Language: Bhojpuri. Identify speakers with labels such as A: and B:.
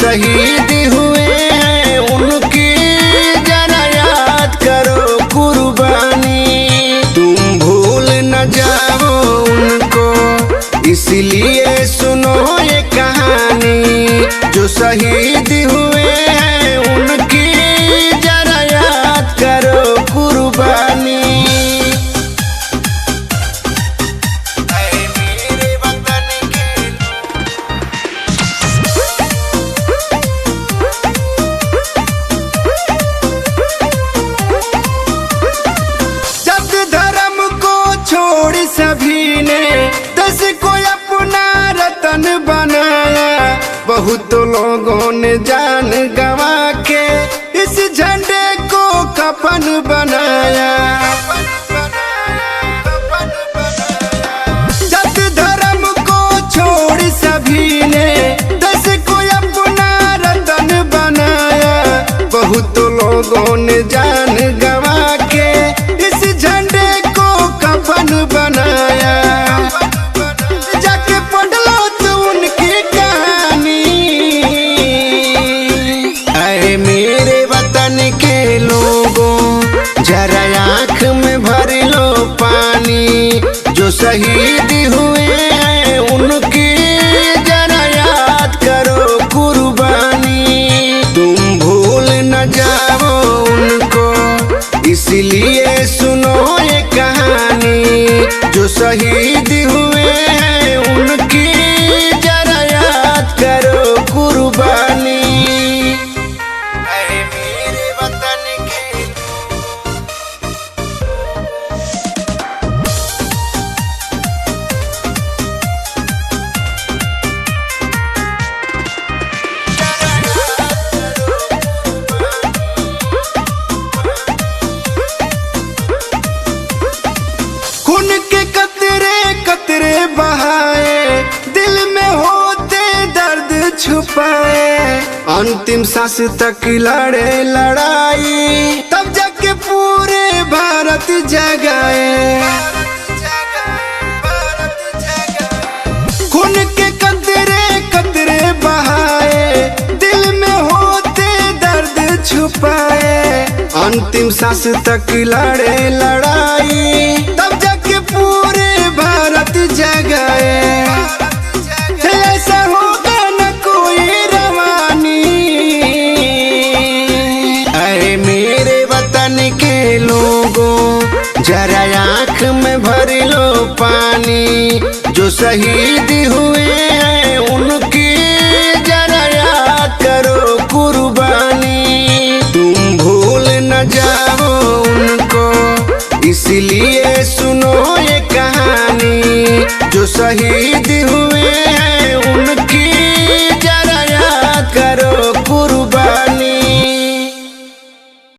A: शहीद हुए हैं उनकी जरा याद करो कुर्बानी। तुम भूल न जाओ उनको, इसलिए सुनो ये कहानी। जो शहीद हुए हैं उनकी जरा याद करो कुर्बानी। सभी ने देश को अपना रतन बनाया, बहुत लोगों ने जान गंवा के इस झंडे को कफन बनाया। जात धर्म को छोड़ सभी ने देश को अपना रतन बनाया, बहुत लोगों ने जान गंवा के इस झंडे को कफन बनाया। जाके पढ़ लो तो उनकी कहानी। आए मेरे वतन के लोगों जरा आँख में भर लो पानी। जो शहीद हुए हैं उनकी जरा याद करो कुर्बानी। तुम भूल न जाओ उनको, इसलिए सुनो ये कहानी। जो शहीद हुए हैं उनकी जरा याद करो कुर्बानी। मेरे वतन के खून के कतरे कतरे बहाए, दिल में होते दर्द छुपाए। अंतिम सांस तक लड़े लड़ाई, तब जाके पूरे भारत जगाए। खून के कतरे कतरे बहाए, दिल में होते दर्द छुपाए। अंतिम सांस तक लड़े लड़ाई, तब जाके पूरे भारत जगाए। ऐसा होगा न कोई रवानी। अरे मेरे वतन के लोगों जरा आँख में भर लो पानी। जो शहीद हुए हैं उनकी जरा याद करो कुर्बानी। तुम भूल न जाओ उनको, इसलिए सुनो ये कहानी। जो शहीद